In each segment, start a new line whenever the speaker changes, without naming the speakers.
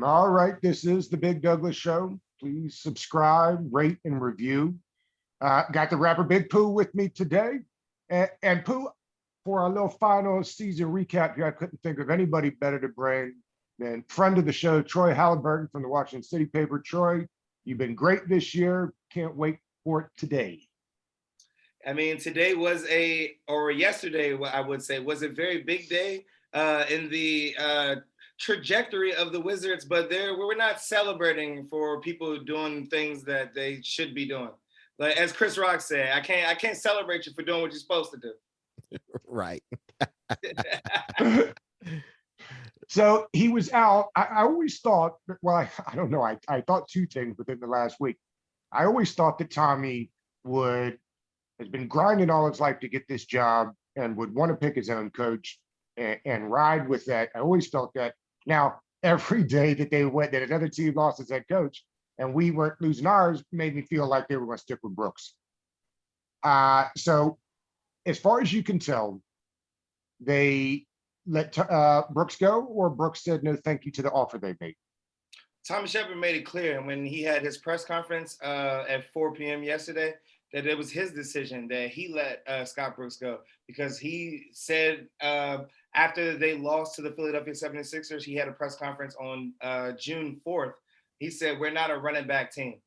All right, this is the Big Douglas Show. Please subscribe, rate, and review. Got the rapper Big Pooh with me today. And Pooh, for our little final season recap here, I couldn't think of anybody better to bring than friend of the show, Troy Haliburton from the Washington City paper. Troy, you've been great this year. Can't wait for it today.
I mean, today was or yesterday, I would say, was a very big day in the trajectory of the Wizards, but we're not celebrating for people doing things that they should be doing. Like as Chris Rock said, I can't celebrate you for doing what you're supposed to do.
Right.
So he was out. I always thought, well, I don't know. I thought two things within the last week. I always thought that Tommy has been grinding all his life to get this job and would want to pick his own coach and ride with that. I always felt that. Now, every day that that another team lost its head coach and we weren't losing ours made me feel like they were going to stick with Brooks. So as far as you can tell, they let Brooks go, or Brooks said no thank you to the offer they made?
Tommy Shepard made it clear when he had his press conference at 4 p.m. yesterday that it was his decision that he let Scott Brooks go, because he said after they lost to the Philadelphia 76ers, he had a press conference on June 4th. He said, we're not a running back team.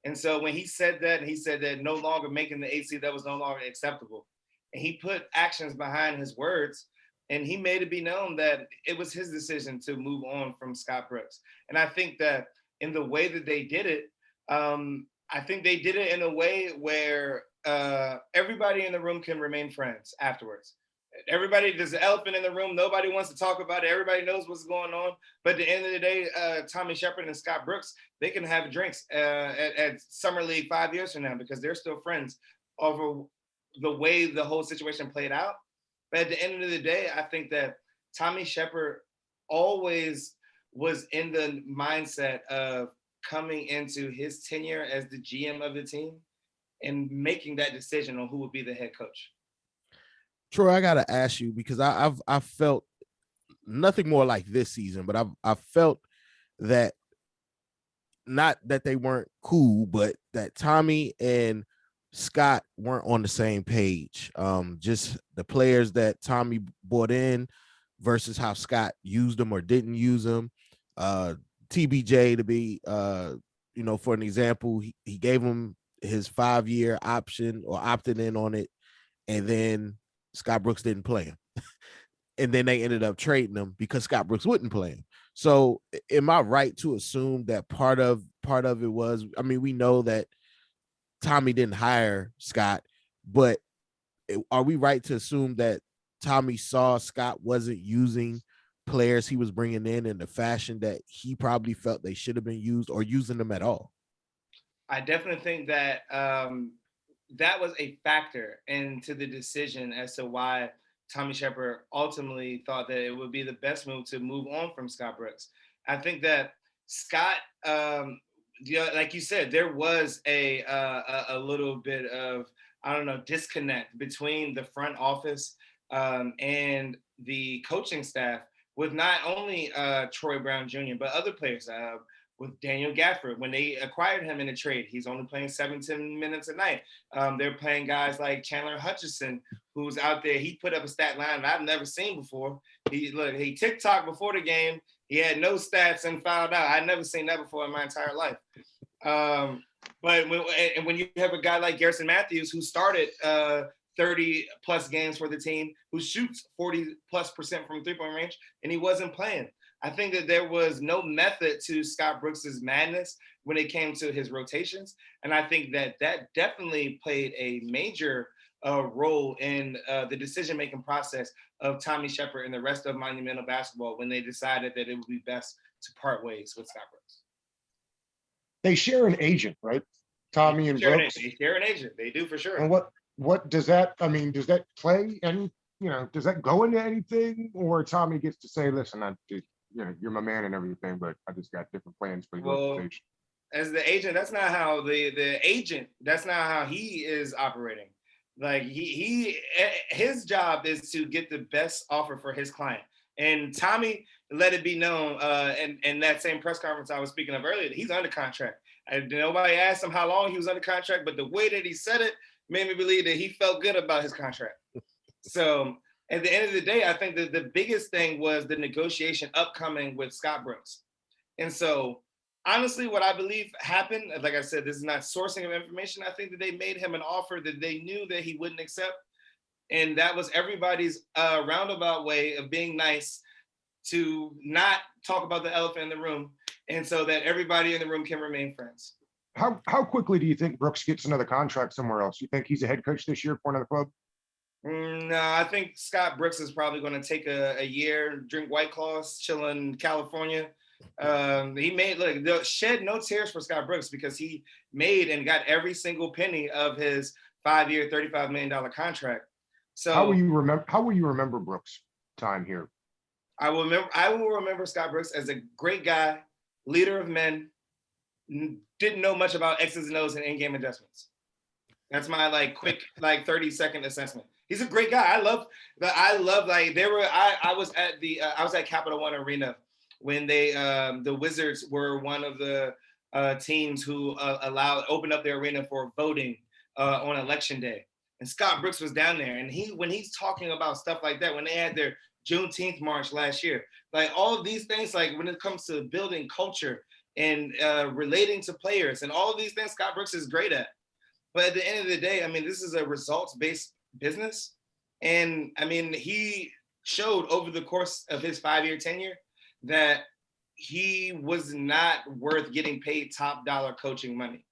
And so when he said that no longer making the AC, that was no longer acceptable. And he put actions behind his words, and he made it be known that it was his decision to move on from Scott Brooks. And I think that in the way that they did it, I think they did it in a way where everybody in the room can remain friends afterwards. There's an elephant in the room. Nobody wants to talk about it. Everybody knows what's going on. But at the end of the day, Tommy Shepard and Scott Brooks, they can have drinks at Summer League 5 years from now, because they're still friends over the way the whole situation played out. But at the end of the day, I think that Tommy Shepard always was in the mindset of coming into his tenure as the GM of the team and making that decision on who would be the head coach.
Troy, I gotta ask you, because I've felt nothing more like this season, but I've felt that, not that they weren't cool, but that Tommy and Scott weren't on the same page. Just the players that Tommy brought in versus how Scott used them or didn't use them. TBJ, to be for an example, he gave him his 5-year option or opted in on it, and then Scott Brooks didn't play him. And then they ended up trading him because Scott Brooks wouldn't play him. So am I right to assume that part of it was, I mean, we know that Tommy didn't hire Scott, but are we right to assume that Tommy saw Scott wasn't using players he was bringing in the fashion that he probably felt they should have been used, or using them at all?
I definitely think that that was a factor into the decision as to why Tommy Shepard ultimately thought that it would be the best move to move on from Scott Brooks. I think that Scott, like you said, there was a little bit of, I don't know, disconnect between the front office and the coaching staff, with not only Troy Brown Jr., but other players. With Daniel Gafford, when they acquired him in a trade, he's only playing 17 minutes a night. They're playing guys like Chandler Hutchison, who's out there. He put up a stat line that I've never seen before. He TikTok before the game. He had no stats and fouled out. I'd never seen that before in my entire life. But when you have a guy like Garrison Matthews, who started 30 plus games for the team, who shoots 40+% from 3-point range, and he wasn't playing. I think that there was no method to Scott Brooks's madness when it came to his rotations. And I think that definitely played a major role in the decision-making process of Tommy Shepard and the rest of Monumental Basketball when they decided that it would be best to part ways with Scott Brooks.
They share an agent, right? Tommy and Brooks.
They share an agent. They do, for sure.
And what does that, I mean, does that play any, does that go into anything, or Tommy gets to say, listen, you're my man and everything, but I just got different plans for your organization?
As the agent, that's not how that's not how he is operating. Like his job is to get the best offer for his client. And Tommy let it be known in that same press conference I was speaking of earlier, that he's under contract. Nobody asked him how long he was under contract, but the way that he said it made me believe that he felt good about his contract. So at the end of the day, I think that the biggest thing was the negotiation upcoming with Scott Brooks. And so honestly, what I believe happened, like I said, this is not sourcing of information. I think that they made him an offer that they knew that he wouldn't accept. And that was everybody's roundabout way of being nice to not talk about the elephant in the room, and so that everybody in the room can remain friends.
How quickly do you think Brooks gets another contract somewhere else? You think he's a head coach this year for another club?
No, I think Scott Brooks is probably going to take a year, drink White Claws, chill in California. Shed no tears for Scott Brooks, because he made and got every single penny of his 5-year, $35 million contract. So
how will you remember Brooks' time here?
I will remember Scott Brooks as a great guy, leader of men, didn't know much about X's and O's and in-game adjustments. That's my quick 30-second assessment. He's a great guy. I was at Capital One Arena when the Wizards were one of the teams who opened up their arena for voting on election day. And Scott Brooks was down there, and when he's talking about stuff like that, when they had their Juneteenth march last year, all of these things, when it comes to building culture and relating to players and all of these things, Scott Brooks is great at. But at the end of the day, this is a results-based business. And he showed over the course of his 5-year tenure that he was not worth getting paid top dollar coaching money.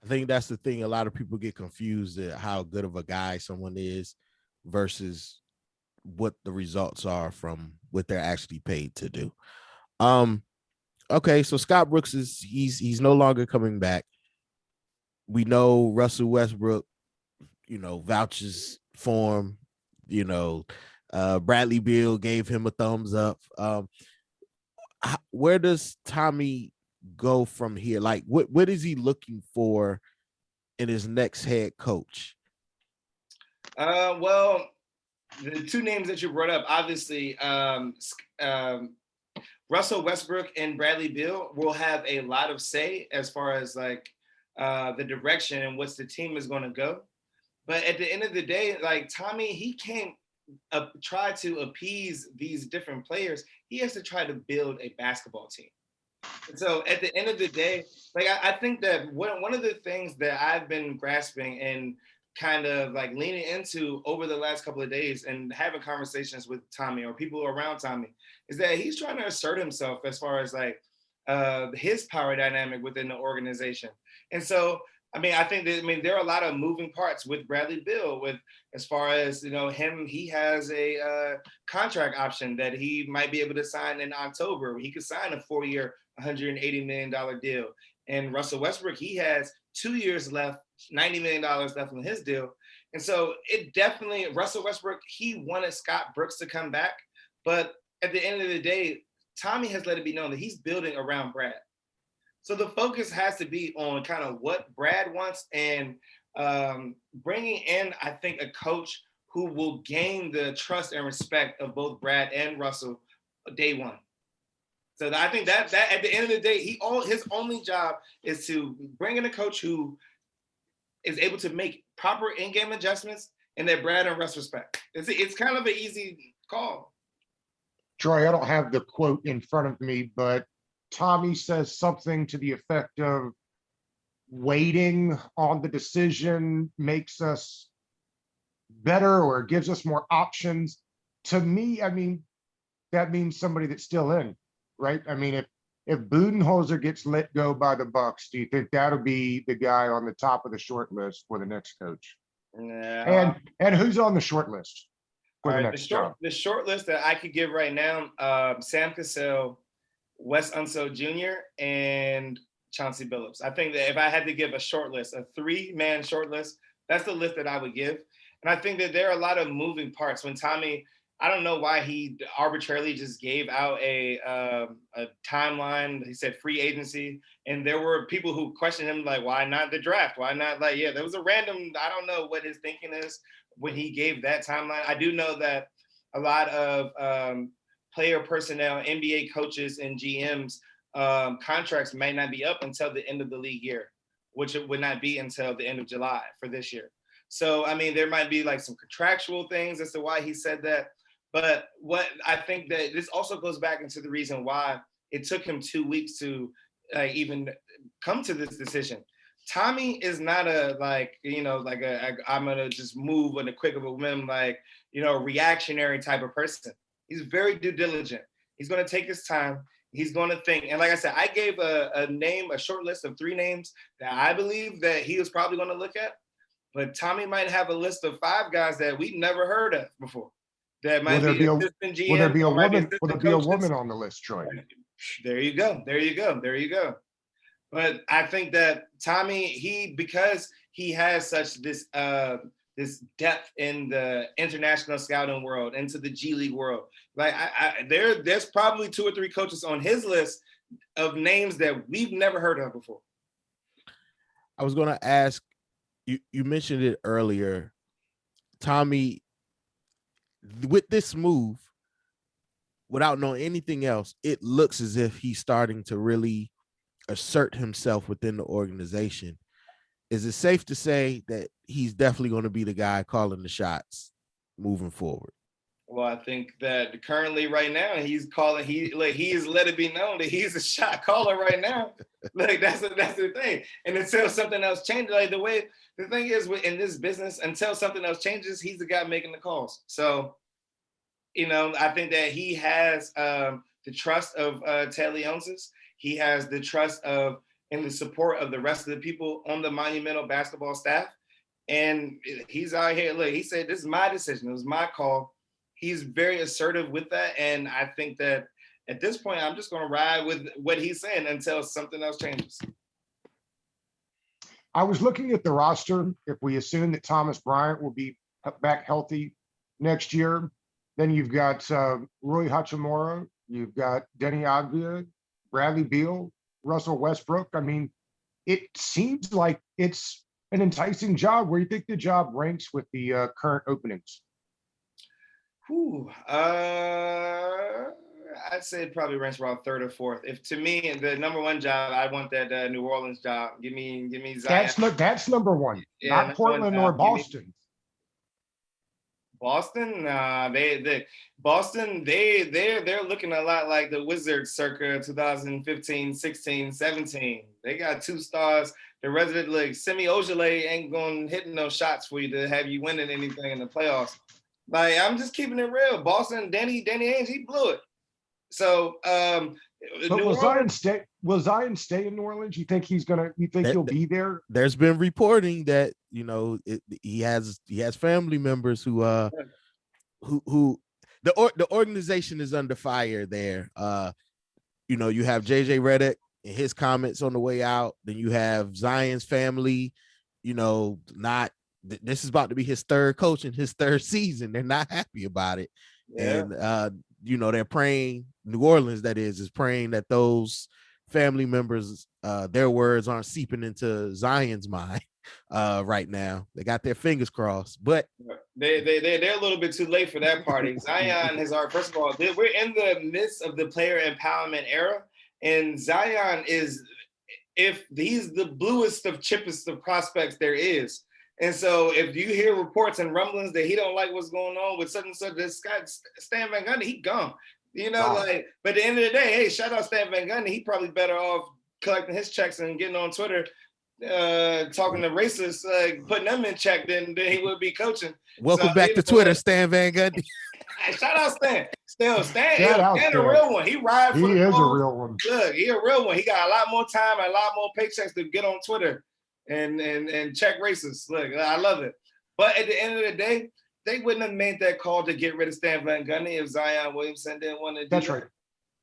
I think that's the thing. A lot of people get confused at how good of a guy someone is versus what the results are from what they're actually paid to do. Okay, so Scott Brooks he's no longer coming back. We know Russell Westbrook, vouches for him. Bradley Beal gave him a thumbs up. Where does Tommy go from here? What is he looking for in his next head coach?
Well, the two names that you brought up, obviously, Russell Westbrook and Bradley Beal will have a lot of say as far as the direction and what's the team is going to go. But at the end of the day, Tommy, he can't try to appease these different players. He has to try to build a basketball team. And so at the end of the day, I think that one of the things that I've been grasping and kind of leaning into over the last couple of days and having conversations with Tommy or people around Tommy is that he's trying to assert himself as far as his power dynamic within the organization. And so, I think that, there are a lot of moving parts with Bradley Beal as far as, he has a contract option that he might be able to sign in October. He could sign a 4-year, $180 million deal. And Russell Westbrook, he has 2 years left, $90 million left on his deal. And so Russell Westbrook, he wanted Scott Brooks to come back. But at the end of the day, Tommy has let it be known that he's building around Brad. So the focus has to be on kind of what Brad wants and bringing in, I think, a coach who will gain the trust and respect of both Brad and Russell day one. So I think that at the end of the day, his only job is to bring in a coach who is able to make proper in-game adjustments and that Brad and Russ respect. It's kind of an easy call.
Troy, I don't have the quote in front of me, but Tommy says something to the effect of waiting on the decision makes us better or gives us more options. To me, that means somebody that's still in, right? If Budenholzer gets let go by the Bucks, do you think that'll be the guy on the top of the short list for the next coach?
Yeah.
And who's on the short list for the
Right,
next job?
The short list that I could give right now, Sam Cassell, Wes Unseld Jr., and Chauncey Billups. I think that if I had to give a short list, a 3-man short list, that's the list that I would give. And I think that there are a lot of moving parts. When Tommy, I don't know why he arbitrarily just gave out a timeline. He said free agency. And there were people who questioned him, why not the draft? Why not, there was a random, I don't know what his thinking is when he gave that timeline. I do know that a lot of player personnel, NBA coaches and GMs contracts might not be up until the end of the league year, which it would not be until the end of July for this year. So, I mean, there might be like some contractual things as to why he said that. But what I think that this also goes back into the reason why it took him 2 weeks to even come to this decision. Tommy is not a I'm gonna just move on the quick of a whim, reactionary type of person. He's very due diligent. He's gonna take his time. He's gonna think. And like I said, I gave a short list of 3 names that I believe that he was probably gonna look at. But Tommy might have a list of 5 guys that we've never heard of before. That might be assistant GM.
Will there be a woman? Will there be a woman on the list, Troy?
There you go. But I think that Tommy, because he has such this depth in the international scouting world, into the G League world. Like there's probably 2 or 3 coaches on his list of names that we've never heard of before.
I was going to ask you. You mentioned it earlier, Tommy. With this move, without knowing anything else, it looks as if he's starting to really assert himself within the organization. Is it safe to say that he's definitely going to be the guy calling the shots moving forward?
Well, I think that currently right now he's calling, he has let it be known that he's a shot caller right now. That's the thing. And until something else changes, the thing is in this business, until something else changes, he's the guy making the calls. So, I think that he has the trust of Ted Leonsis. He has the trust of and the support of the rest of the people on the Monumental basketball staff. And he's out here. Look, he said, this is my decision. It was my call. He's very assertive with that. And I think that at this point, I'm just going to ride with what he's saying until something else changes.
I was looking at the roster. If we assume that Thomas Bryant will be back healthy next year, then you've got Rui Hachimura, you've got Denny Agvia, Bradley Beal, Russell Westbrook. I mean, it seems like it's an enticing job. Where do you think the job ranks with the current openings?
I'd say it probably ranks around 3rd or 4th. If to me, the number 1 job, I want that New Orleans job. Give me Zion.
That's number 1, yeah, not Portland or Boston.
Boston, they're looking a lot like the Wizards circa 2015, 16, 17. They got 2 stars. The resident league, Semi Ojeleye ain't going to hit no shots for you to have you winning anything in the playoffs. Like, I'm just keeping it real. Boston, Danny Ainge, he blew it. So,
but will Zion stay in New Orleans? You think he'll be there?
There's been reporting that he has family members who the organization is under fire there. You have JJ Redick and his comments on the way out. Then you have Zion's family. This is about to be his 3rd coach in his 3rd season. They're not happy about it. Yeah. And they're praying, New Orleans that is praying that those family members, their words aren't seeping into Zion's mind right now. They got their fingers crossed, but
they're a little bit too late for that party. Zion is first of all, we're in the midst of the player empowerment era, and Zion he's the bluest of chippest of prospects there is. And so if you hear reports and rumblings that he don't like what's going on with such and such, this guy, Stan Van Gundy, he gone. But at the end of the day, hey, shout out Stan Van Gundy. He probably better off collecting his checks and getting on Twitter, talking to racists, putting them in check than he would be coaching.
Welcome back to Twitter, Stan Van Gundy.
Hey, shout out Stan. Stan a real one. He ride for
He
the
is
goals.
A real one.
Look, he a real one. He got a lot more time and a lot more paychecks to get on Twitter and check racists. Look, I love it. But at the end of the day, they wouldn't have made that call to get rid of Stan Van Gundy if Zion Williamson didn't want to do
That's
that.
right.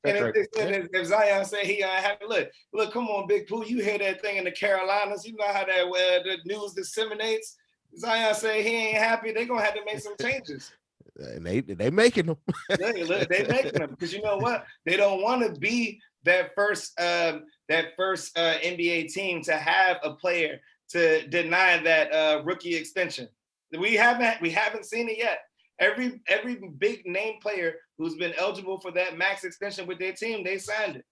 If Zion said he unhappy, look, come on, Big Pooh, you hear that thing in the Carolinas. You know how that the news disseminates. Zion say he ain't happy. They're going to have to make some changes.
And they making them.
They making them because you know what? They don't want to be that first NBA team to have a player to deny that rookie extension. We haven't seen it yet. Every big name player who's been eligible for that max extension with their team, they signed it.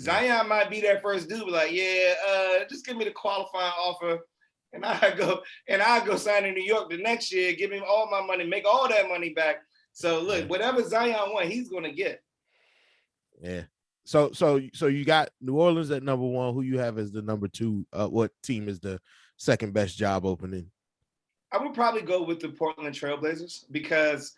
Zion might be that first dude, like, just give me the qualifying offer, and I go sign in New York the next year, give him all my money, make all that money back. So look, whatever Zion wants, he's gonna get.
Yeah. So you got New Orleans at number 1. Who you have as the number 2? What team is the second best job opening?
I would probably go with the Portland Trailblazers because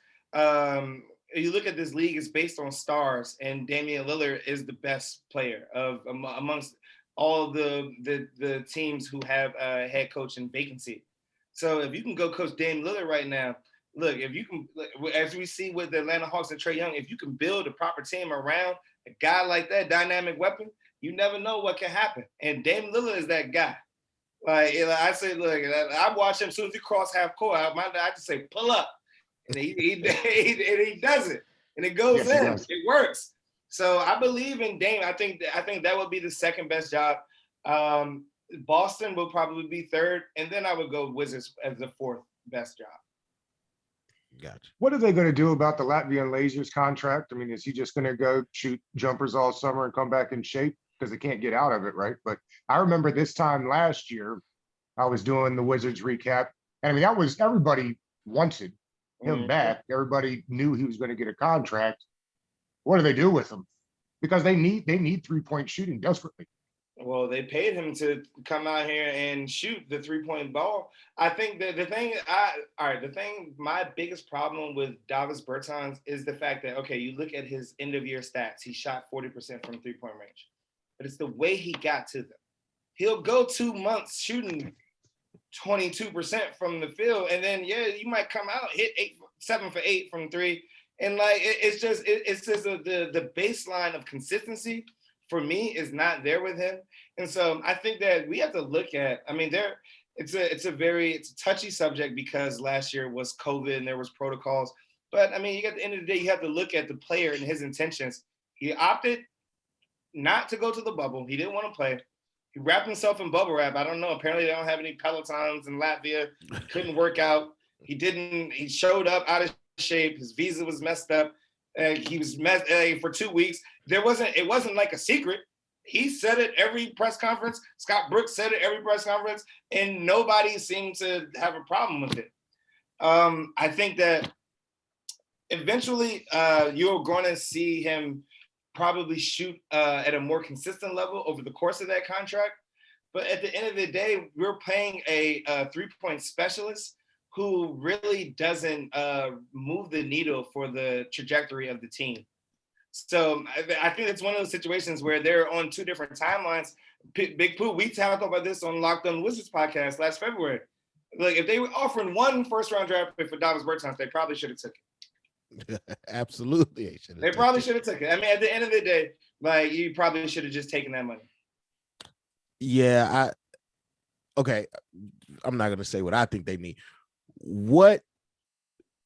you look at this league, it's based on stars, and Damian Lillard is the best player amongst all the teams who have a head coach in vacancy. So if you can go coach Damian Lillard right now, look, if you can, as we see with the Atlanta Hawks and Trae Young, if you can build a proper team around a guy like that, dynamic weapon, you never know what can happen. And Damian Lillard is that guy. Like I say, look, I watch him as soon as he cross half court. I just say, pull up, and he does it, and it goes in. It works. So I believe in Dame. I think that would be the second best job. Boston will probably be third, and then I would go Wizards as the fourth best job.
Gotcha.
What are they going to do about the Latvian Lasers contract? I mean, is he just going to go shoot jumpers all summer and come back in shape? Because they can't get out of it, right? But I remember this time last year, I was doing the Wizards recap. And I mean, that was, everybody wanted him back. Everybody knew he was going to get a contract. What do they do with him? Because they need 3-point shooting desperately.
Well, they paid him to come out here and shoot the 3-point ball. I think that my biggest problem with Davis Bertans is the fact that, okay, you look at his end of year stats. He shot 40% from 3-point range. But it's the way he got to them. He'll go 2 months shooting 22% from the field, and then you might come out, hit 7 for 8 from 3, and like it's just the baseline of consistency for me is not there with him, and so I think that we have to look at. I mean, it's a touchy subject because last year was COVID and there was protocols, but I mean, at the end of the day, you have to look at the player and his intentions. He opted not to go to the bubble. He didn't want to play. He wrapped himself in bubble wrap. I don't know. Apparently they don't have any Pelotons in Latvia. Couldn't work out. He showed up out of shape. His visa was messed up. He was for 2 weeks. It wasn't like a secret. He said it every press conference. Scott Brooks said it every press conference, and nobody seemed to have a problem with it. I think that eventually you're going to see him probably shoot at a more consistent level over the course of that contract. But at the end of the day, we're paying a 3-point specialist who really doesn't move the needle for the trajectory of the team. So I think it's one of those situations where they're on 2 different timelines. Big Pooh, we talked about this on Locked On Wizards podcast last February. Like, if they were offering 1 first-round draft pick for Davis Bertans, they probably should have took it.
Absolutely.
They probably should have took it. I mean, at the end of the day, like, you probably should have just taken that money.
Yeah, I'm not going to say what I think they need. What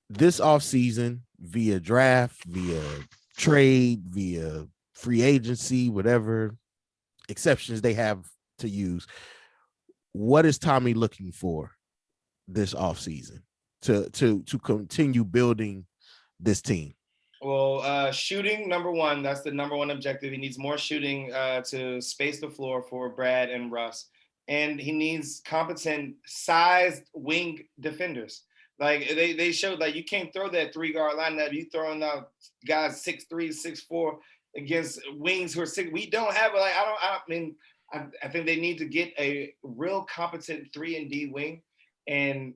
this offseason, via draft, via trade, via free agency, whatever exceptions they have to use, what is Tommy looking for this offseason to continue building this team?
Well, shooting, number 1. That's the number 1 objective. He needs more shooting to space the floor for Brad and Russ. And he needs competent, sized wing defenders. Like, they showed, like, you can't throw that 3-guard lineup. You throwing out guys 6'3", 6'4" against wings who are 6. We don't have, like, I think they need to get a real competent 3-and-D wing. And,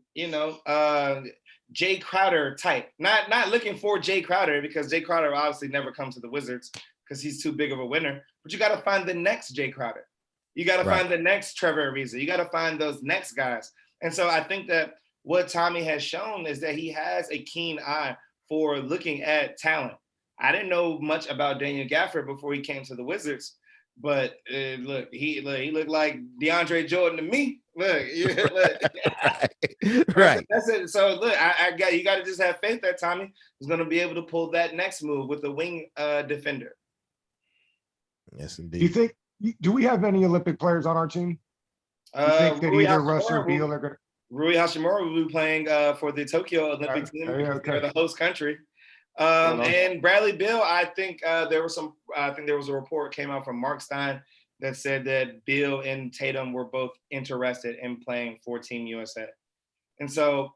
Jay Crowder type. Not looking for Jay Crowder, because Jay Crowder obviously never comes to the Wizards because he's too big of a winner. But you got to find the next Jay Crowder. You got to find the next Trevor Ariza. You got to find those next guys. And so I think that what Tommy has shown is that he has a keen eye for looking at talent. I didn't know much about Daniel Gafford before he came to the Wizards, but look, he looked like DeAndre Jordan to me. Look,
right.
That's it. So look, you got to just have faith that Tommy is going to be able to pull that next move with the wing defender.
Yes, indeed.
Do we have any Olympic players on our team? You think that either Russ or Beal are going to?
Rui Hashimura will be playing for the Tokyo Olympic team because
okay.
they're the host country.
Well,
And Bradley Beal, I think there was a report came out from Mark Stein that said that Beal and Tatum were both interested in playing for Team USA. And so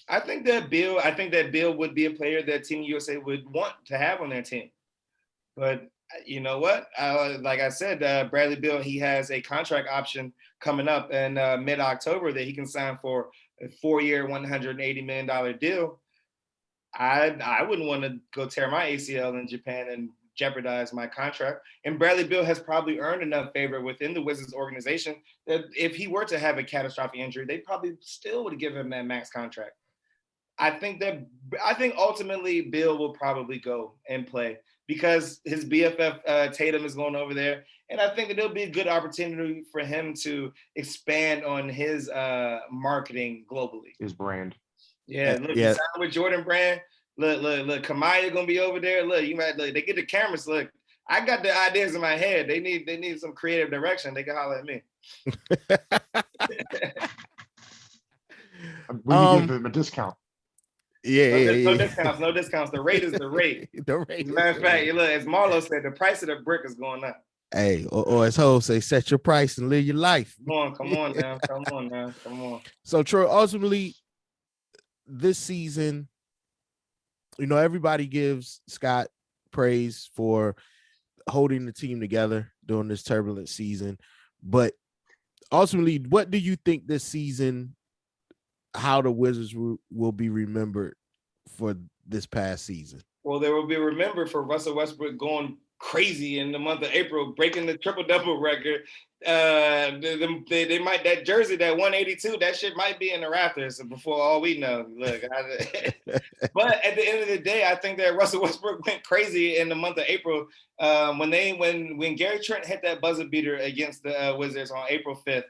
I think that Beal would be a player that Team USA would want to have on their team. But you know what? Like I said, Bradley Beal, he has a contract option coming up in mid-October that he can sign for a 4-year, $180 million deal. I wouldn't want to go tear my ACL in Japan and jeopardize my contract. And Bradley Beal has probably earned enough favor within the Wizards organization that if he were to have a catastrophic injury, they probably still would give him that max contract. I think ultimately Beal will probably go and play because his BFF Tatum is going over there. And I think that it'll be a good opportunity for him to expand on his marketing globally.
His brand.
Yeah, look, you signed with Jordan Brand. Look, Kamaya gonna be over there. Look, you might look, they get the cameras. Look, I got the ideas in my head. They need some creative direction. They can holler at me.
We can give them a discount.
No discounts. The rate is the rate.
The rate.
As a matter of fact, look, as Marlo said, the price of the brick is going up.
Hey, or as Ho say, set your price and live your life.
Come on now.
So Troy, ultimately, this season, everybody gives Scott praise for holding the team together during this turbulent season. But ultimately, what do you think this season, how the Wizards will be remembered for this past season?
Well, they will be remembered for Russell Westbrook going crazy in the month of April, breaking the triple-double record. They might, that jersey, that 182, that shit might be in the rafters before all we know. Look, but at the end of the day, I think that Russell Westbrook went crazy in the month of April when Gary Trent hit that buzzer beater against the Wizards on April 5th.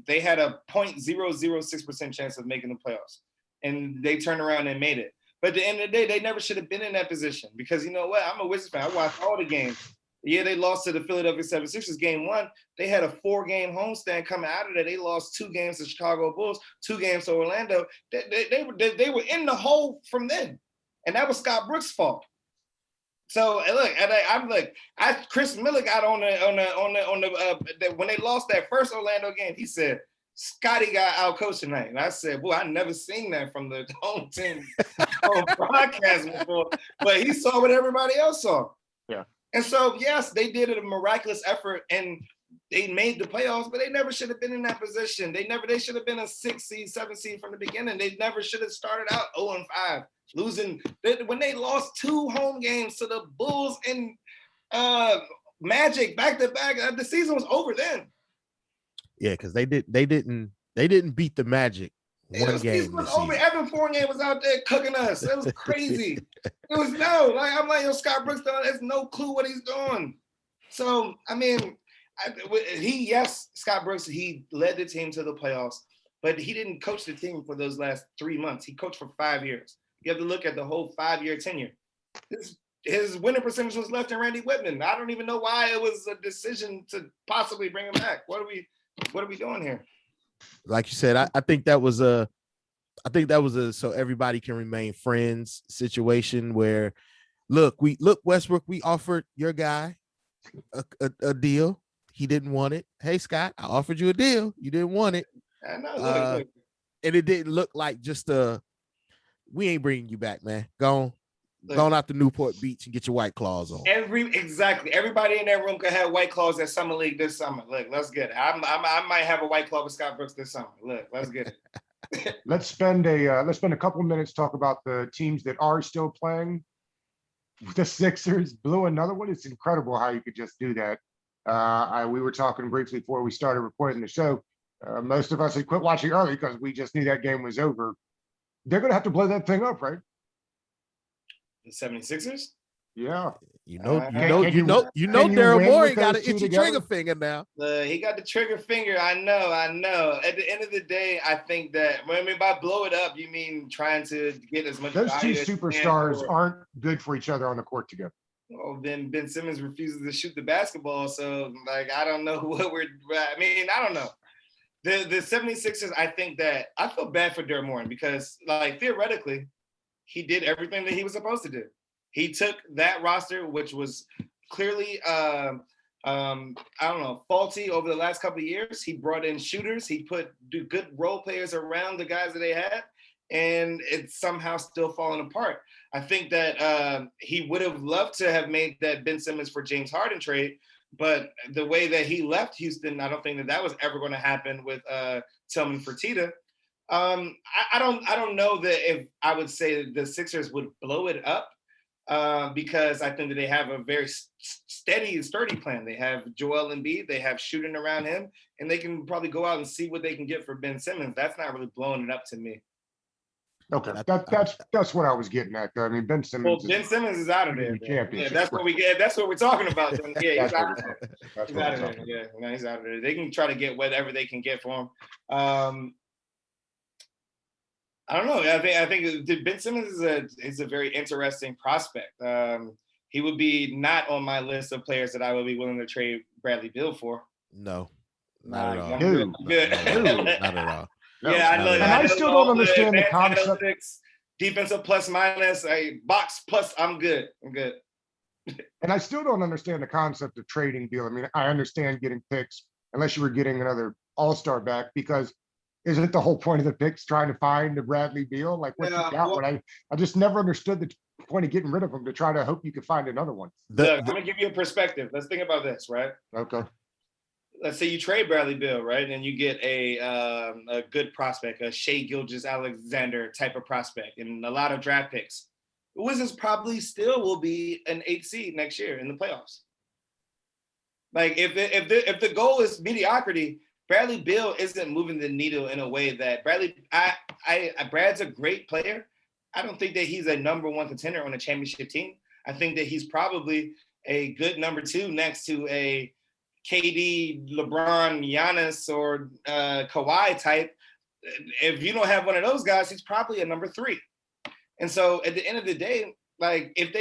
They had a 0.006% chance of making the playoffs, and they turned around and made it. But at the end of the day, they never should have been in that position because you know what? I'm a Wizards fan. I watched all the games. Yeah, they lost to the Philadelphia 76ers game 1. They had a 4-game homestand coming out of that. They lost 2 games to Chicago Bulls, 2 games to Orlando. They were in the hole from then, and that was Scott Brooks' fault. So look, Chris Miller got on the when they lost that first Orlando game. He said, Scotty got out-coached tonight. And I said, boy, I never seen that from the home team on broadcast before. But he saw what everybody else saw.
Yeah.
And so, yes, they did a miraculous effort and they made the playoffs, but they never should have been in that position. They should have been a 6 seed, 7 seed from the beginning. They never should have started out 0-5, losing. When they lost 2 home games to the Bulls and Magic back-to-back, the season was over then.
Yeah, because they didn't beat the Magic one game.
Was over. Evan Fournier was out there cooking us. It was crazy. I'm like, Scott Brooks has no clue what he's doing. So I mean, Scott Brooks, he led the team to the playoffs, but he didn't coach the team for those last 3 months. He coached for 5 years. You have to look at the whole 5-year tenure. His winning percentage was left in Randy Whitman. I don't even know why it was a decision to possibly bring him back. What are we doing here?
Like you said, I think that was a so everybody can remain friends situation where look Westbrook, we offered your guy a deal. He didn't want it. Hey Scott, I offered you a deal. You didn't want it.
I know. Look.
And it didn't look like just we ain't bringing you back, man. Go on out to Newport Beach and get your White Claws on.
Exactly. Everybody in that room could have White Claws at Summer League this summer. Look, let's get it. I might have a White Claw with Scott Brooks this summer. Look, let's get it.
Let's spend a couple minutes talk about the teams that are still playing. The Sixers blew another one. It's incredible how you could just do that. We were talking briefly before we started recording the show. Most of us had quit watching early because we just knew that game was over. They're going to have to blow that thing up, right?
The 76ers?
Yeah.
Daryl Morey got an itchy trigger finger now.
He got the trigger finger. I know. At the end of the day, I think that, by blow it up, you mean trying to get as much.
Those two superstars aren't good for each other on the court together.
Well, then Ben Simmons refuses to shoot the basketball. So, I don't know what I don't know. The 76ers, I think that I feel bad for Daryl Morey because, like, theoretically, he did everything that he was supposed to do. He took that roster, which was clearly, I don't know, faulty over the last couple of years. He brought in shooters. He put good role players around the guys that they had, and it's somehow still falling apart. I think that he would have loved to have made that Ben Simmons for James Harden trade, but the way that he left Houston, I don't think that was ever going to happen with Tillman Fertitta. I don't know that if I would say the Sixers would blow it up because I think that they have a very steady and sturdy plan. They have Joel Embiid, they have shooting around him, and they can probably go out and see what they can get for Ben Simmons. That's not really blowing it up to me.
Okay, that's what I was getting at. Though. I mean, Ben Simmons.
Well, Ben Simmons is out of there. Yeah, that's what we get. That's what we're talking about. Then. Yeah, he's out of there. He's out of there. Yeah, no, he's out of there. They can try to get whatever they can get for him. I don't know. I think Ben Simmons is a very interesting prospect. He would be not on my list of players that I would be willing to trade Bradley Beal for.
No, not at all.
I'm good.
Not at all.
Yeah, I know.
And I still don't understand the concept.
Defensive plus minus, a box plus. I'm good.
And I still don't understand the concept of trading Beal. I mean, I understand getting picks unless you were getting another all-star back, because isn't the whole point of the picks trying to find the Bradley Beal? Like what you got? What I just never understood the point of getting rid of him, to try to hope you could find another one.
Look, I'm gonna give you a perspective. Let's think about this, right?
Okay.
Let's say you trade Bradley Beal, right, and you get a good prospect, a Shai Gilgeous-Alexander type of prospect, and a lot of draft picks. The Wizards probably still will be an 8th seed next year in the playoffs. Like if the goal is mediocrity, Bradley Beal isn't moving the needle in a way that Brad's a great player. I don't think that he's a number one contender on a championship team. I think that he's probably a good number 2 next to a KD, LeBron, Giannis, or Kawhi type. If you don't have one of those guys, he's probably a number 3. And so at the end of the day, like if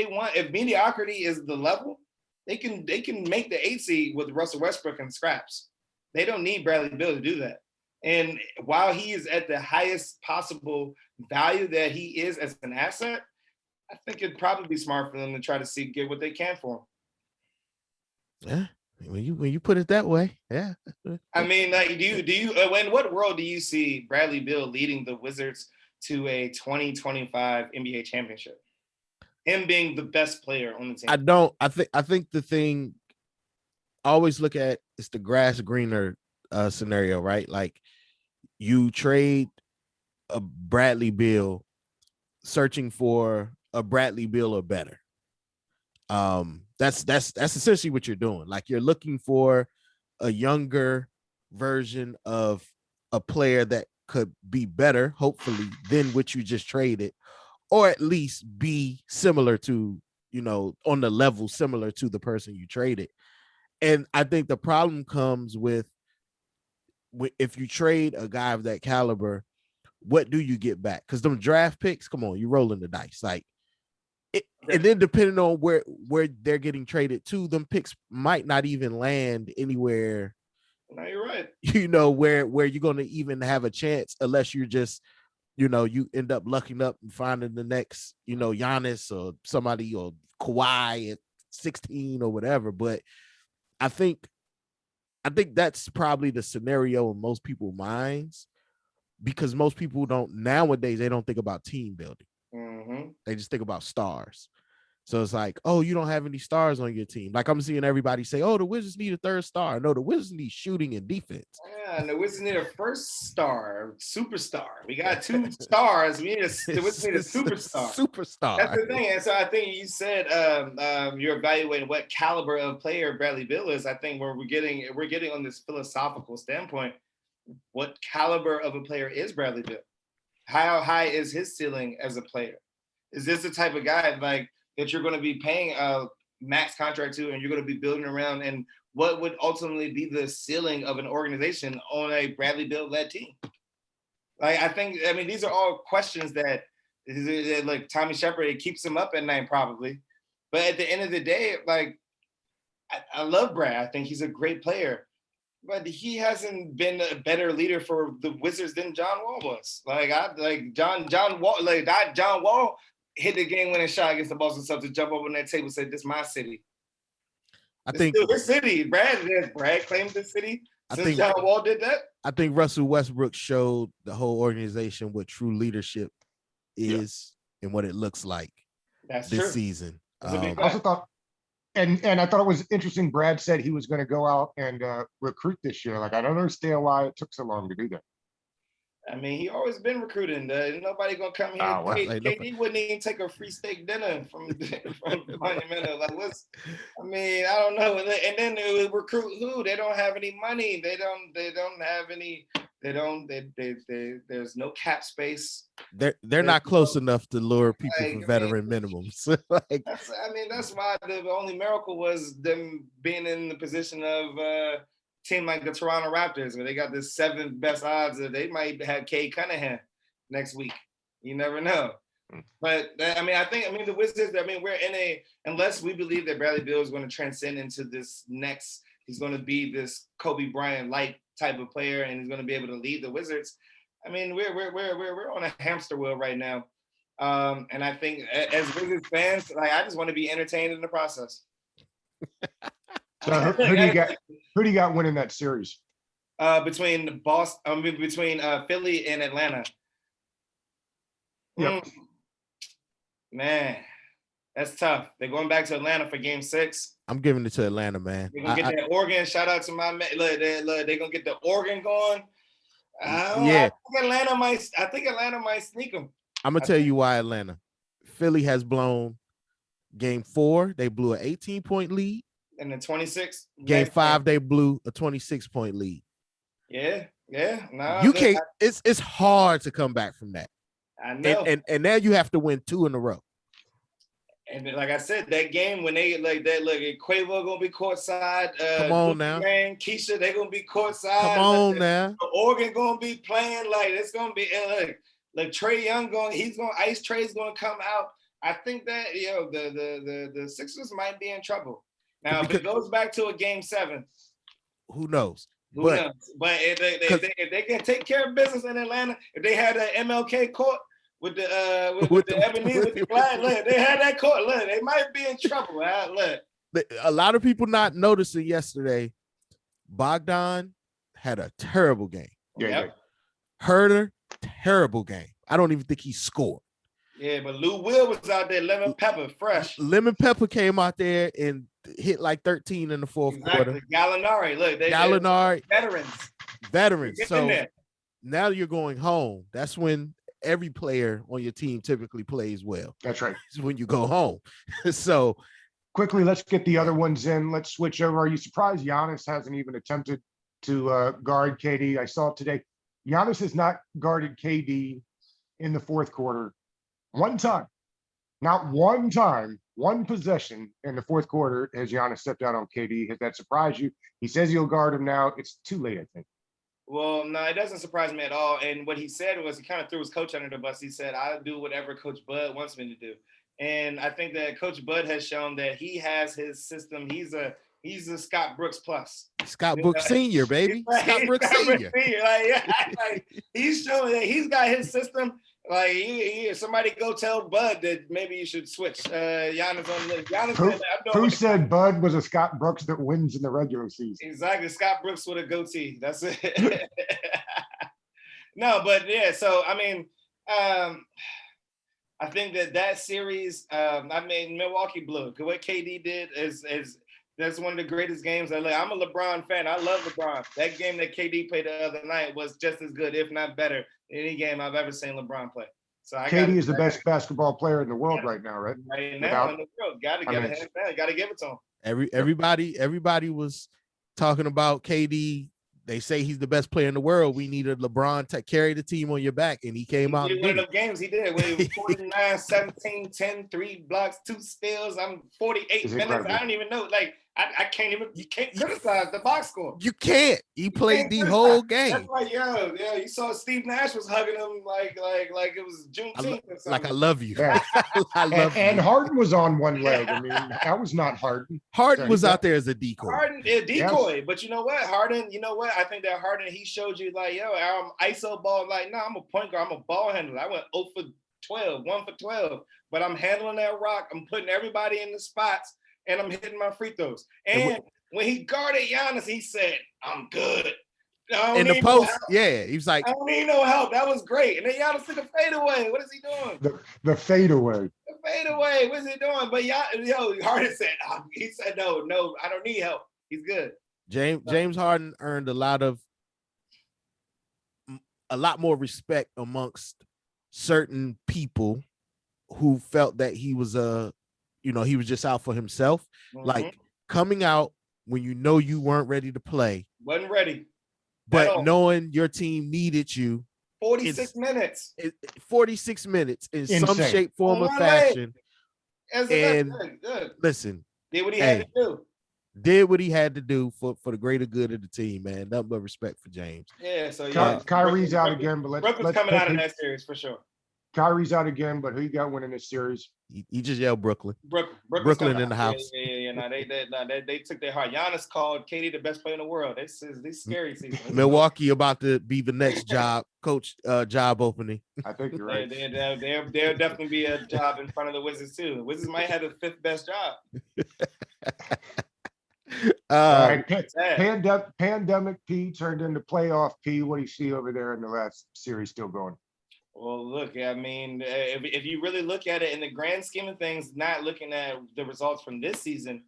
mediocrity is the level, they can make the 8th seed with Russell Westbrook and scraps. They don't need Bradley Beal to do that. And while he is at the highest possible value that he is as an asset, I think it'd probably be smart for them to try to get what they can for him.
Yeah. When you put it that way, yeah.
I mean, like, do you in what world do you see Bradley Beal leading the Wizards to a 2025 NBA championship? Him being the best player on the team.
I think the thing I always look at is the grass greener scenario, right? Like you trade a Bradley Beal searching for a Bradley Beal or better. That's essentially what you're doing. Like you're looking for a younger version of a player that could be better, hopefully, than what you just traded, or at least be similar to, on the level similar to the person you traded. And I think the problem comes with if you trade a guy of that caliber, what do you get back? Because them draft picks, come on, you're rolling the dice. Like, and then depending on where they're getting traded to, them picks might not even land anywhere.
No, you're right.
Where you're going to even have a chance, unless you're just, you end up lucking up and finding the next, Giannis or somebody or Kawhi at 16 or whatever. But I think that's probably the scenario in most people's minds, because most people nowadays, they don't think about team building.
Mm-hmm.
They just think about stars. So it's like, oh, you don't have any stars on your team. Like I'm seeing everybody say, oh, the Wizards need a 3rd star. No, the Wizards need shooting and defense.
Yeah, and the Wizards need a 1st star, superstar. We got 2 stars. The Wizards need a superstar.
Superstar.
That's the thing. And so I think you said you're evaluating what caliber of player Bradley Beal is. I think we're getting on this philosophical standpoint. What caliber of a player is Bradley Beal? How high is his ceiling as a player? Is this the type of guy like that you're going to be paying a max contract to, and you're going to be building around? And what would ultimately be the ceiling of an organization on a Bradley Beal-led team? Like, these are all questions that like Tommy Shepard, it keeps him up at night probably. But at the end of the day, like, I love Brad. I think he's a great player. But he hasn't been a better leader for the Wizards than John Wall was. John Wall hit the game-winning shot against the Boston Celtics, jump over on that table, said, "This is my city." It's still his city. Brad claimed the city since John Wall did that.
I think Russell Westbrook showed the whole organization what true leadership is and what it looks like this season.
I also thought, and I thought it was interesting. Brad said he was going to go out and recruit this year. Like, I don't understand why it took so long to do that.
I mean, he always been recruiting. Nobody gonna come here. KD wouldn't even take a free steak dinner from Monumental. Like, I mean, I don't know. And then they would recruit who? They don't have any money. They don't have any. There's no cap space.
They're not close enough to lure people for veteran minimums.
That's why the only miracle was them being in the position of team like the Toronto Raptors, where they got the 7th best odds that they might have Cade Cunningham next week. You never know. But I think the Wizards, we're in unless we believe that Bradley Beal is going to transcend into this next, he's going to be this Kobe Bryant-like type of player, and he's going to be able to lead the Wizards. I mean, we're on a hamster wheel right now. And I think as Wizards fans, I just want to be entertained in the process.
So who do you got winning that series?
Between Philly and Atlanta.
Yep.
Man, that's tough. They're going back to Atlanta for Game 6.
I'm giving it to Atlanta, man.
They're gonna get that Oregon. Shout out to my man. Look, they're gonna get the Oregon going. I think Atlanta might sneak them.
I'm gonna tell you why Atlanta. Philly has blown Game 4. They blew an 18-point lead.
And the 26.
Game 5, they blew a 26-point lead.
Yeah. No,
you can't. It's hard to come back from that.
I know.
And now you have to win 2 in a row.
And like I said, that game when they like that, look, Quavo gonna be courtside.
Come on now,
man, Keisha, they gonna be courtside.
Come on now.
Oregon gonna be playing like it's gonna be like Trae Young Ice Trae's gonna come out. I think that the Sixers might be in trouble. Now, if it goes back to a Game 7,
who knows?
But if they can take care of business in Atlanta, if they had an MLK court with the ebony with the flag, look, they had that court. Look, they might be in trouble. Look.
A lot of people not noticing yesterday. Bogdan had a terrible game.
Yeah.
Herder, terrible game. I don't even think he scored.
Yeah, but Lou Will was out there, Lemon Pepper, fresh.
Lemon Pepper came out there and hit like 13 in the fourth quarter.
Gallinari, look.
Gallinari.
Veterans.
So now you're going home. That's when every player on your team typically plays well.
That's right.
It's when you go home. So
quickly, let's get the other ones in. Let's switch over. Are you surprised Giannis hasn't even attempted to guard KD? I saw it today. Giannis has not guarded KD in the fourth quarter one time. Not one time, one possession in the fourth quarter has Giannis stepped out on KD. Has that surprised you? He says he'll guard him now. It's too late, I think.
Well, no, it doesn't surprise me at all. And what he said was he kind of threw his coach under the bus. He said, I'll do whatever Coach Bud wants me to do. And I think that Coach Bud has shown that he has his system. He's a Scott Brooks plus.
Scott Brooks Sr., baby. Scott Brooks Sr.
He's showing that he's got his system. Like somebody go tell Bud that maybe you should switch Giannis on the Giannis.
Who said Bud was a Scott Brooks that wins in the regular season?
Exactly, Scott Brooks with a goatee. That's it. No, but yeah. So I mean, I think that series, Milwaukee blew. What KD did is that's one of the greatest games. I'm a LeBron fan. I love LeBron. That game that KD played the other night was just as good, if not better, than any game I've ever seen LeBron play. So
KD is the best basketball player in the world right now, right?
Right now in the world. Got to give it hands down. Got to give it to him.
Everybody was talking about KD. They say he's the best player in the world. We needed LeBron to carry the team on your back, and he came out.
One of those games he did. When he was 49, 17, 10, 3 blocks, 2 steals. I'm 48 minutes. Incredible. I don't even know. I can't even. You can't criticize the box score.
You can't. He played the
criticize.
whole
That's
game.
why, you saw Steve Nash was hugging him like it was Juneteenth or something.
Like, I love you.
Yeah.
I love
And
you.
Harden was on one leg. I mean, that was not Harden.
Harden
So
was
he
out
got-
there as a decoy.
Harden, a decoy, but you know what? Harden, I think that Harden, he showed you like, yo, I'm ISO ball. Like, no, I'm a point guard. I'm a ball handler. I went 0 for 12, 1 for 12, but I'm handling that rock. I'm putting everybody in the spots, and I'm hitting my free throws. And when he guarded Giannis, he said, I'm good.
In the post, yeah, he was like,
I don't need no help. That was great. And then Giannis took a fadeaway. What is he doing?
The fadeaway.
The fadeaway. What is he doing? But Harden said, he said, no, I don't need help. He's good.
James Harden earned a lot more respect amongst certain people who felt that he was he was just out for himself.
Mm-hmm.
Like, coming out when you weren't ready to play.
Wasn't ready.
But knowing your team needed you.
46 minutes.
46 minutes in
Insane.
some shape, form, or fashion. And
good.
listen.
Did what he had to do.
Did what he had to do for the greater good of the team, man. Nothing but respect for James.
Yeah, so
Kyrie's out again, but
Brooklyn's coming out of that series for sure.
Kyrie's out again, but who you got winning this series?
He just yelled Brooklyn.
Brooklyn
in the house.
Yeah. No, they took their heart. Giannis called Katie the best player in the world. This scary season.
Milwaukee about to be the next job opening.
I think you're right.
There'll definitely be a job in front of the Wizards too. The Wizards might have the 5th best job.
All right, pandemic P turned into playoff P. What do you see over there in the last series still going?
Well, look, I mean, if you really look at it in the grand scheme of things, not looking at the results from this season,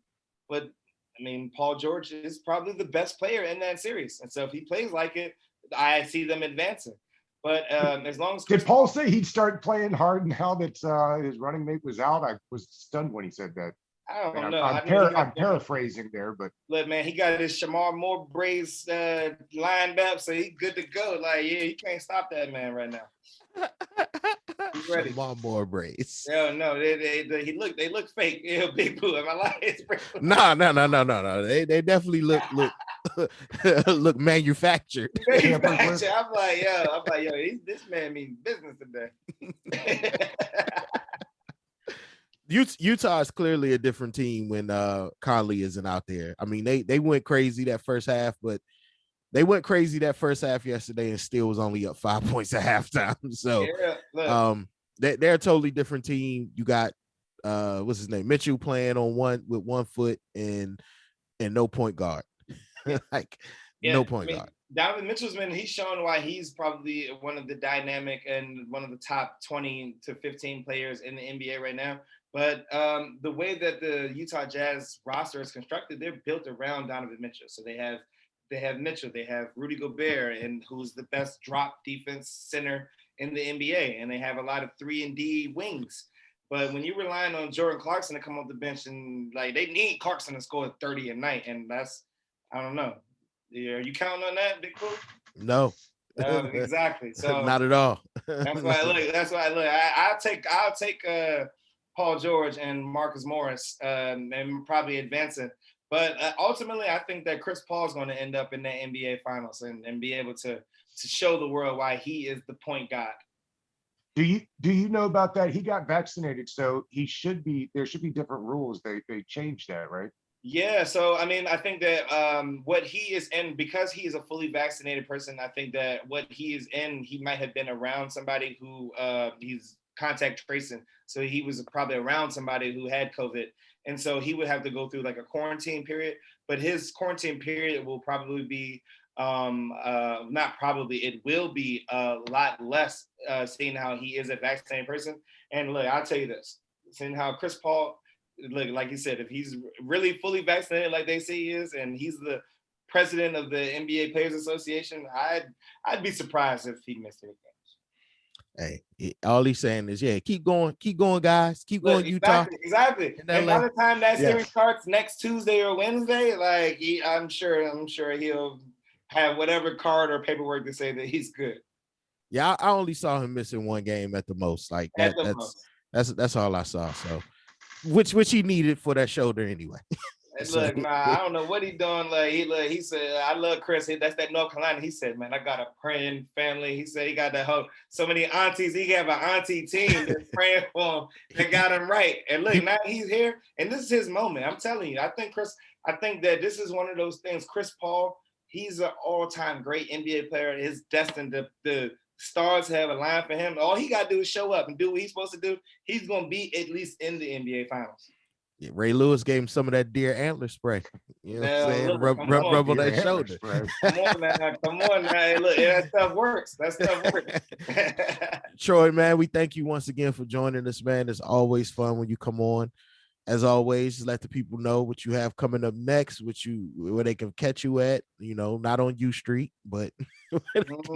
but I mean, Paul George is probably the best player in that series. And so if he plays like it, I see them advancing. But as long as
Did Paul say he'd start playing hard now that his running mate was out? I was stunned when he said that.
I don't know.
I'm paraphrasing there, but
look, man, he got his Shamar Moore braids lined up, so he's good to go. Like, yeah, you can't stop that man right now. He's ready.
Shamar Moore braids.
No, they look fake. Yeah, Big Pooh. Am I lying?
No. They definitely look look manufactured.
I'm like, yo, this man means business today.
Utah is clearly a different team when Conley isn't out there. I mean, they went crazy that first half, but they went crazy that first half yesterday and still was only up 5 points at halftime. So they're a totally different team. You got what's his name? Mitchell playing with 1 foot and no point guard. No point guard.
Donovan Mitchell's he's shown why he's probably one of the dynamic and one of the top 20 to 15 players in the NBA right now. But the way that the Utah Jazz roster is constructed, they're built around Donovan Mitchell. So they have Mitchell, they have Rudy Gobert, and who's the best drop defense center in the NBA, and they have a lot of 3-and-D wings. But when you're relying on Jordan Clarkson to come off the bench, and like they need Clarkson to score 30 a night, and that's, I don't know. Yeah, are you counting on that, Big Pooh?
No.
Exactly. So
not at all.
That's why I look. I'll take Paul George and Marcus Morris and probably advancing. But ultimately, I think that Chris Paul is going to end up in the NBA Finals and be able to show the world why he is the point guard.
Do you know about that? He got vaccinated, so there should be different rules. They changed that, right?
Yeah, so I mean, I think that what he is in, because he is a fully vaccinated person, I think that what he is in, he might have been around somebody who he's contact tracing. So he was probably around somebody who had COVID. And so he would have to go through like a quarantine period, but his quarantine period will probably be, it will be a lot less, seeing how he is a vaccinated person. And look, I'll tell you this, seeing how Chris Paul, look, like you said, if he's really fully vaccinated like they say he is, and he's the president of the NBA Players Association, I'd be surprised if he missed any games.
Hey, all he's saying is, keep going, guys, keep going, Utah.
Exactly. And by the time that series starts next Tuesday or Wednesday, like I'm sure he'll have whatever card or paperwork to say that he's good.
Yeah, I only saw him missing 1 game at the most. Like that, that's all I saw. So, which he needed for that shoulder anyway.
Look, nah, I don't know what he doing. He said, I love Chris. That's that North Carolina. He said, man, I got a praying family. He said he got the whole so many aunties. He have an auntie team that's praying for him that got him right. And look, now he's here, and this is his moment. I'm telling you, I think that this is one of those things. Chris Paul, he's an all-time great NBA player. Is destined to the stars have a line for him. All he got to do is show up and do what he's supposed to do. He's going to be at least in the NBA Finals.
Yeah, Ray Lewis gave him some of that deer antler spray. You know what I'm saying?
Look,
Rub on that shoulder.
Come on now. Hey, look, that stuff works. That stuff works.
Troy, man, we thank you once again for joining us, man. It's always fun when you come on. As always, just let the people know what you have coming up next, where they can catch you at, not on U Street, but
you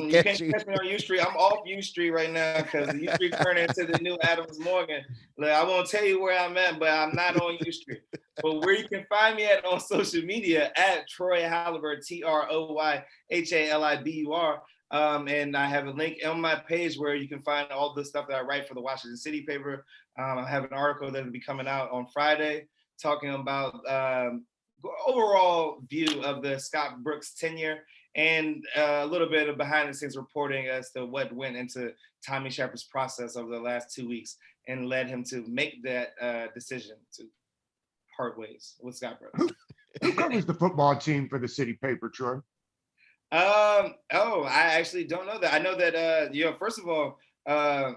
can't catch me on U Street. I'm off U Street right now because U Street turned into the new Adams Morgan. Look, I won't tell you where I'm at, but I'm not on U Street. But where you can find me at on social media at Troy Haliburton, TroyHalibur. And I have a link on my page where you can find all the stuff that I write for the Washington City paper. I have an article that will be coming out on Friday talking about overall view of the Scott Brooks tenure and a little bit of behind the scenes reporting as to what went into Tommy Shepard's process over the last 2 weeks and led him to make that decision to part ways with Scott Brooks.
Who covers the football team for the City paper, Troy?
I actually don't know that. I know that first of all, that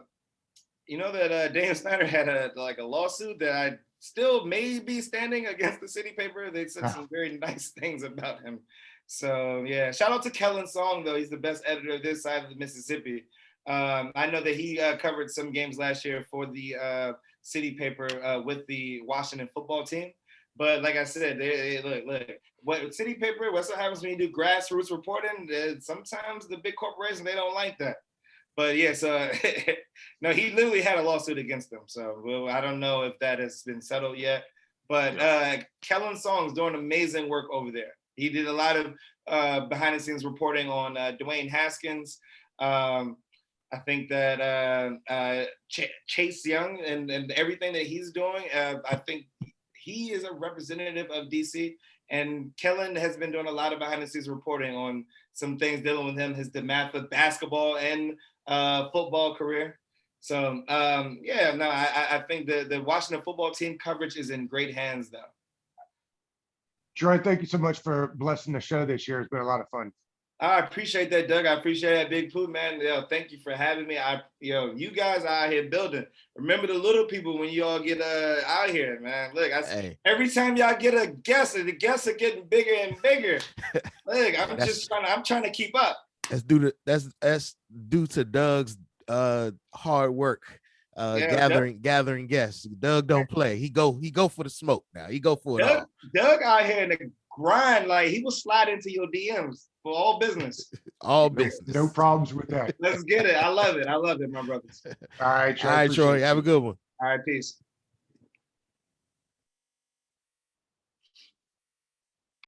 Dan Snyder had a lawsuit that I still may be standing against the City paper. They said some very nice things about him. So yeah, shout out to Kellen Song though. He's the best editor of this side of the Mississippi. I know that he covered some games last year for the City paper with the Washington football team. But like I said, look, what City paper, what's what happens when you do grassroots reporting? Sometimes the big corporations, they don't like that. But yes, no, he literally had a lawsuit against them. So I don't know if that has been settled yet. But Kellen Song's doing amazing work over there. He did a lot of behind the scenes reporting on Dwayne Haskins. I think that Chase Young and everything that he's doing, I think he is a representative of DC, and Kellen has been doing a lot of behind the scenes reporting on some things dealing with him, his DeMatha basketball and football career. So I think the Washington football team coverage is in great hands though.
Troy, thank you so much for blessing the show this year. It's been a lot of fun.
I appreciate that, Doug. I appreciate that, Big Pooh, man. Thank you for having me. You guys are out here building. Remember the little people when you all get out here, man. Look, every time y'all get a guest, the guests are getting bigger and bigger. Look, I'm trying to keep up.
That's due to Doug's hard work. Gathering guests. Doug don't play. He go for the smoke now. He go for it all.
Doug out here in the grind, like he will slide into your DMs for all business.
All business.
No problems with that.
Let's get it. I love it, my brothers.
All right, Troy.
Have a good one.
All right, peace.